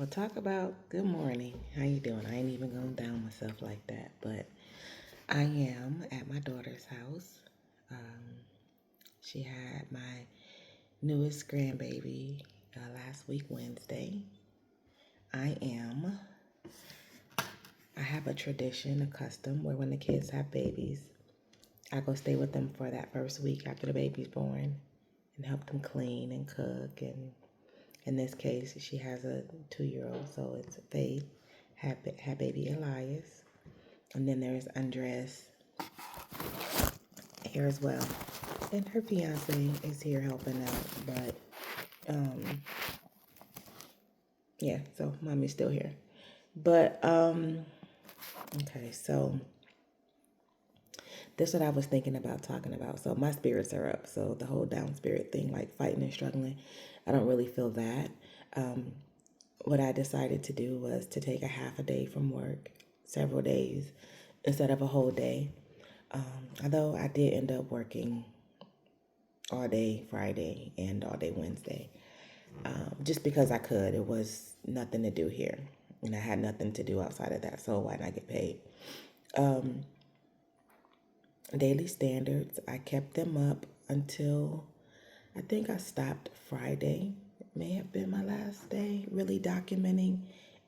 We'll talk about good morning. How you doing? I ain't even going down myself like that, but I am at my daughter's house. Um, she had my newest grandbaby last week Wednesday. I am. I have a tradition, a custom, where when the kids have babies, I go stay with them for that first week after the baby's born and help them clean and cook. And in this case, she has a 2-year-old, so it's Faith, had baby Elias. And then there's Andres here as well. And her fiance is here helping out. But yeah, so mommy's still here. But okay, so that's what I was thinking about talking about. So my spirits are up. So the whole down spirit thing, like fighting and struggling, I don't really feel that. What I decided to do was to take a half a day from work, several days, instead of a whole day. Although I did end up working all day Friday and all day Wednesday, just because I could. It was nothing to do here, and I had nothing to do outside of that, so why not get paid? Daily standards, I kept them up until I think I stopped Friday. It may have been my last day really documenting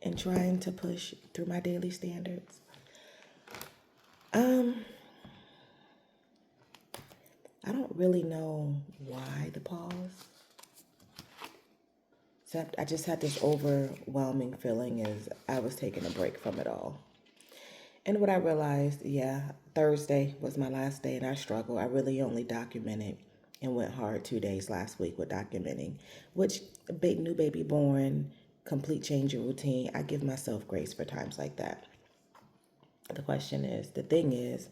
and trying to push through my daily standards. I don't really know why the pause. Except I just had this overwhelming feeling as I was taking a break from it all. And what I realized, yeah, Thursday was my last day and I struggled. I really only documented and went hard 2 days last week with documenting, which new baby born, complete change of routine. I give myself grace for times like that. The thing is,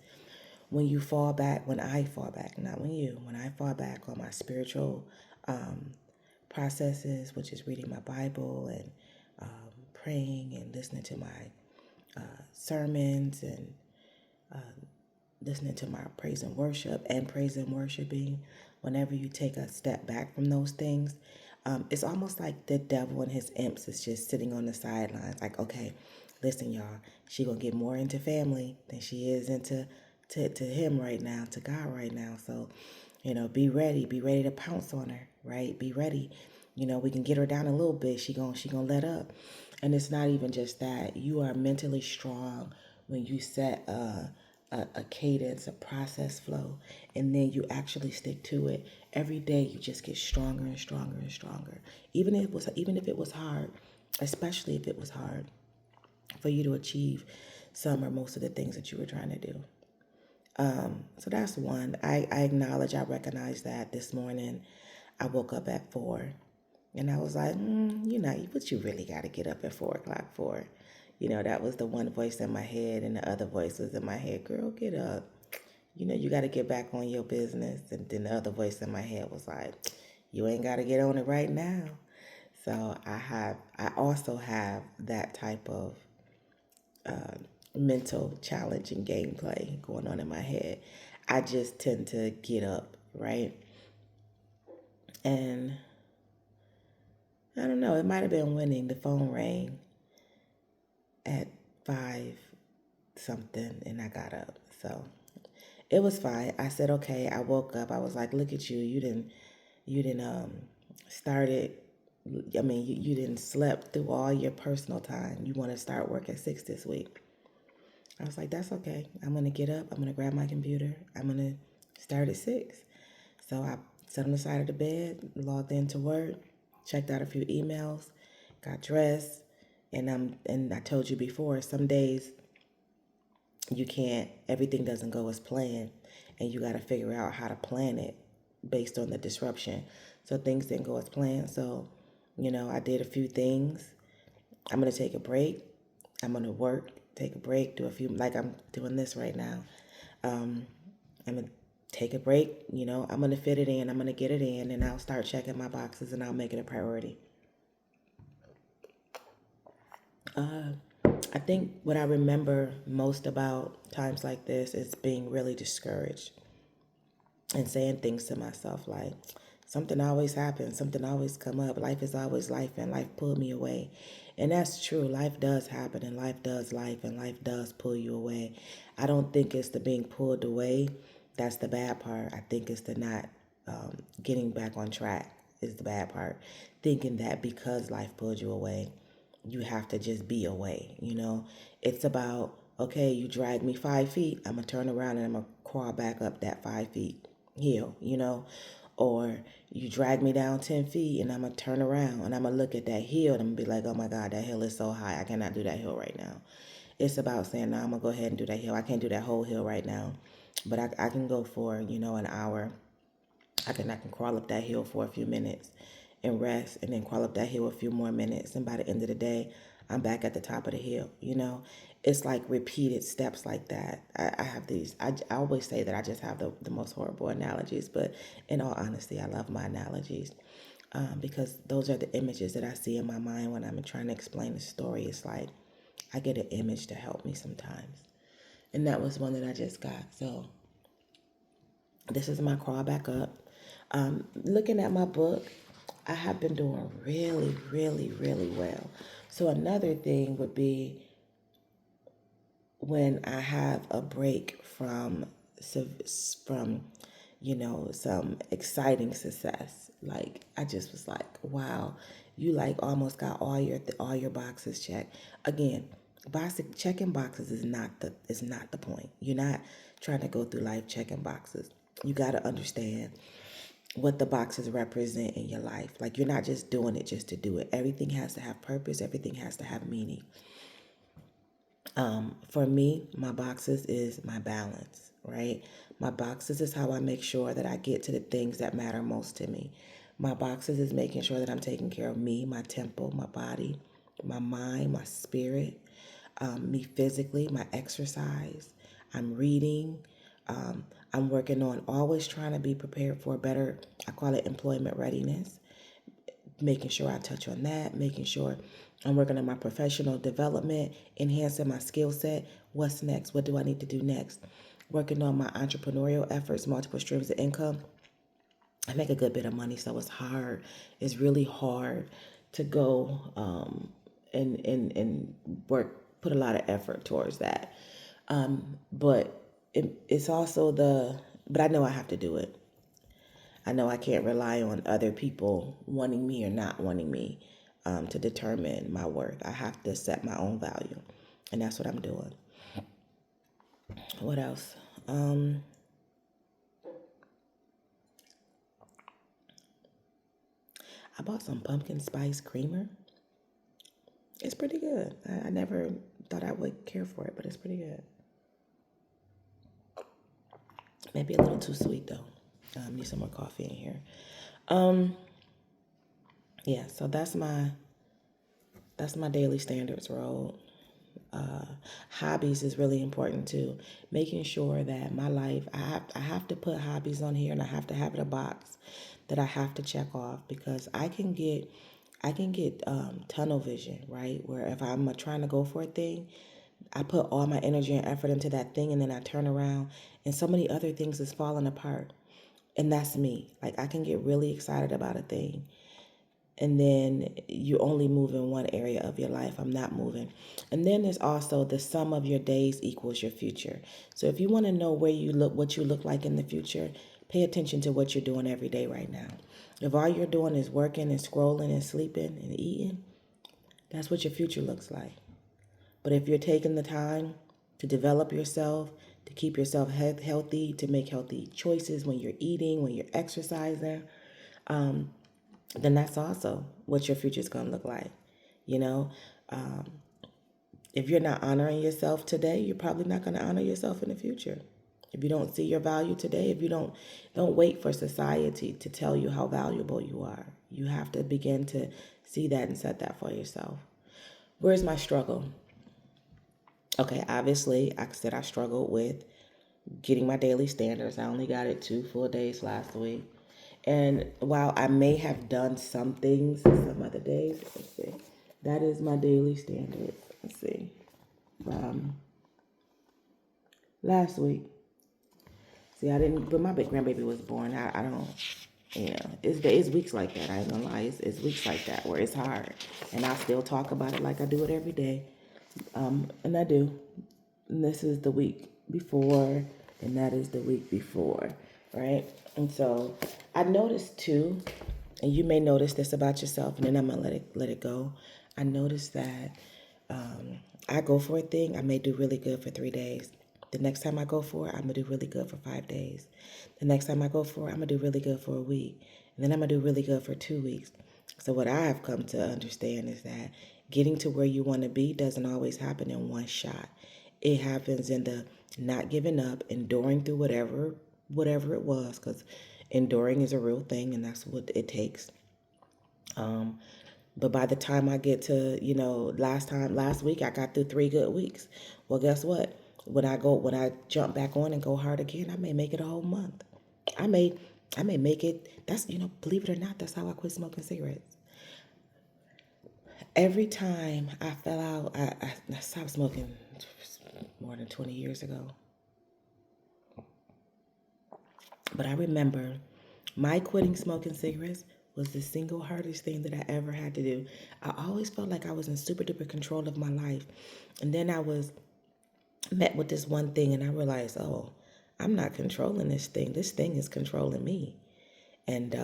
when you fall back, when I fall back, not when I fall back on my spiritual processes, which is reading my Bible and praying and listening to my sermons and listening to my praise and worship and praise and worshiping, whenever you take a step back from those things, it's almost like the devil and his imps is just sitting on the sidelines. Like, okay, listen, y'all, she gonna get more into family than she is into to him right now, to God right now. So, be ready to pounce on her, right? Be ready. We can get her down a little bit. She gonna let up. And it's not even just that. You are mentally strong when you set a cadence, a process flow, and then you actually stick to it. Every day you just get stronger and stronger and stronger. Even if it was hard, especially if it was hard for you to achieve some or most of the things that you were trying to do. So that's one. I acknowledge, I recognize that this morning I woke up at 4 and I was like, but you really got to get up at 4 o'clock for. That was the one voice in my head, and the other voice was in my head, girl, get up. You got to get back on your business. And then the other voice in my head was like, you ain't got to get on it right now. So I also have that type of mental challenge and gameplay going on in my head. I just tend to get up, right? And I don't know, it might have been winning. The phone rang at 5 something and I got up. So it was fine. I said, okay, I woke up. I was like, look at you. You didn't started. I mean, you didn't slept through all your personal time. You want to start work at 6 this week. I was like, that's okay. I'm going to get up. I'm going to grab my computer. I'm going to start at 6. So I sat on the side of the bed, logged into work, checked out a few emails, got dressed, and I told you before, some days everything doesn't go as planned, and you got to figure out how to plan it based on the disruption. So things didn't go as planned. So, I did a few things. I'm going to take a break. I'm going to work, take a break, do a few, like I'm doing this right now. I'm going to take a break, I'm going to fit it in, I'm going to get it in, and I'll start checking my boxes and I'll make it a priority. I think what I remember most about times like this is being really discouraged and saying things to myself like, Something always happens. Something always come up. Life is always life, and life pulled me away. And that's true. Life does happen, and life does life, and life does pull you away. I don't think it's the being pulled away. That's the bad part. I think it's the not getting back on track is the bad part. Thinking that because life pulled you away, you have to just be away. It's about, okay, you drag me 5 feet, I'm gonna turn around and I'm gonna crawl back up that 5 feet hill. Or you drag me down 10 feet and I'm gonna turn around and I'm gonna look at that hill and I'm gonna be like, oh my God, that hill is so high, I cannot do that hill right now. It's about saying, no, I'm gonna go ahead and do that hill. I can't do that whole hill right now, but I can go for, an hour. I can crawl up that hill for a few minutes and rest, and then crawl up that hill a few more minutes, and by the end of the day, I'm back at the top of the hill. It's like repeated steps like that. I have these, I always say that I just have the most horrible analogies, but in all honesty, I love my analogies, because those are the images that I see in my mind when I'm trying to explain the story. It's like I get an image to help me sometimes, and that was one that I just got. So this is my crawl back up. Looking at my book, I have been doing really, really, really well. So another thing would be when I have a break from from some exciting success. Like I just was like, wow, you like almost got all your boxes checked. Again, checking boxes is not the point. You're not trying to go through life checking boxes. You got to understand what the boxes represent in your life. Like you're not just doing it just to do it. Everything has to have purpose. Everything has to have meaning. For me, my boxes is my balance, right? My boxes is how I make sure that I get to the things that matter most to me. My boxes is making sure that I'm taking care of me, my temple, my body, my mind, my spirit, me physically, my exercise. I'm reading. I'm working on always trying to be prepared for a better, I call it employment readiness, making sure I touch on that, making sure I'm working on my professional development, enhancing my skill set. What's next? What do I need to do next? Working on my entrepreneurial efforts, multiple streams of income. I make a good bit of money, so it's hard. It's really hard to go and work, put a lot of effort towards that. But it's also but I know I have to do it. I know I can't rely on other people wanting me or not wanting me to determine my worth. I have to set my own value, and that's what I'm doing. What else? I bought some pumpkin spice creamer. It's pretty good. I never thought I would care for it, but it's pretty good. Maybe a little too sweet though. Need some more coffee in here. Yeah, so that's my daily standards road. Hobbies is really important too. Making sure that my life, I have to put hobbies on here, and I have to have it a box that I have to check off, because I can get tunnel vision, right? Where if I'm trying to go for a thing, I put all my energy and effort into that thing, and then I turn around and so many other things is falling apart. And that's me. Like I can get really excited about a thing, and then you only move in one area of your life. I'm not moving. And then there's also the sum of your days equals your future. So if you want to know what you look like in the future, pay attention to what you're doing every day right now. If all you're doing is working and scrolling and sleeping and eating, that's what your future looks like. But if you're taking the time to develop yourself, to keep yourself healthy, to make healthy choices when you're eating, when you're exercising, then that's also what your future is going to look like. You know, if you're not honoring yourself today, you're probably not going to honor yourself in the future. If you don't see your value today, if you don't wait for society to tell you how valuable you are. You have to begin to see that and set that for yourself. Where's my struggle? Okay, obviously, I said I struggled with getting my daily standards. I only got it 2 full days last week. And while I may have done some things some other days, let's see, that is my daily standard. Let's see, last week. See, I didn't, but my big grandbaby was born. I don't. It's weeks like that. I ain't gonna lie. It's weeks like that where it's hard, and I still talk about it like I do it every day. And I do. And this is the week before, and that is the week before, right? And so I noticed too, and you may notice this about yourself, and then I'm gonna let it go. I noticed that I go for a thing, I may do really good for 3 days. The next time I go for it, I'm gonna do really good for 5 days. The next time I go for it, I'm gonna do really good for a week. And then I'm gonna do really good for 2 weeks. So what I have come to understand is that getting to where you want to be doesn't always happen in one shot. It happens in the not giving up, enduring through whatever it was, because enduring is a real thing and that's what it takes. But by the time I get to, last week I got through 3 good weeks. Well, guess what? When I jump back on and go hard again, I may make it a whole month. I may make it. That's, believe it or not, that's how I quit smoking cigarettes. Every time I fell out, I stopped smoking more than 20 years ago. But I remember my quitting smoking cigarettes was the single hardest thing that I ever had to do. I always felt like I was in super duper control of my life. And then I was met with this one thing and I realized, oh, I'm not controlling this thing. This thing is controlling me. And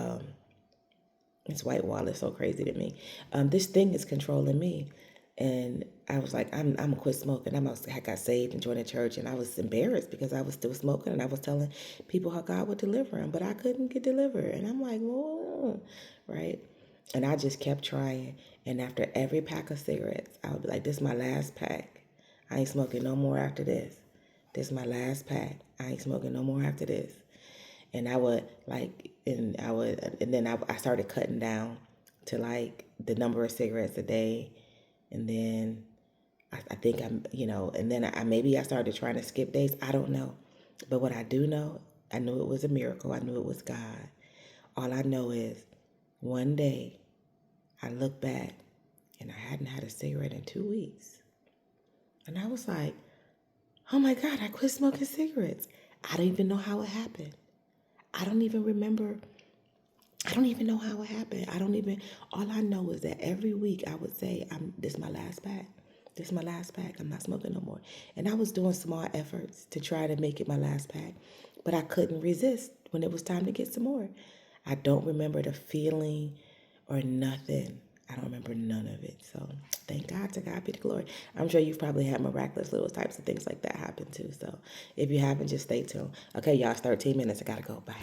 it's white wall is so crazy to me. This thing is controlling me. And I was like, I'm gonna quit smoking. I got saved and joined a church, and I was embarrassed because I was still smoking, and I was telling people how God would deliver them, but I couldn't get delivered. And I'm like, whoa, right? And I just kept trying. And after every pack of cigarettes, I would be like, this is my last pack. I ain't smoking no more after this. This is my last pack. I ain't smoking no more after this. And I would and then I started cutting down to like the number of cigarettes a day. And then I think and then maybe I started trying to skip days. I don't know. But what I do know, I knew it was a miracle. I knew it was God. All I know is one day I look back and I hadn't had a cigarette in 2 weeks. And I was like, oh my God, I quit smoking cigarettes. I don't even know how it happened. I don't even remember. I don't even know how it happened. All I know is that every week I would say, this is my last pack. This is my last pack. I'm not smoking no more. And I was doing small efforts to try to make it my last pack, but I couldn't resist when it was time to get some more. I don't remember the feeling or nothing. I don't remember none of it. So thank God, to God be the glory. I'm sure you've probably had miraculous little types of things like that happen too. So if you haven't, just stay tuned. Okay, y'all, it's 13 minutes. I gotta go. Bye.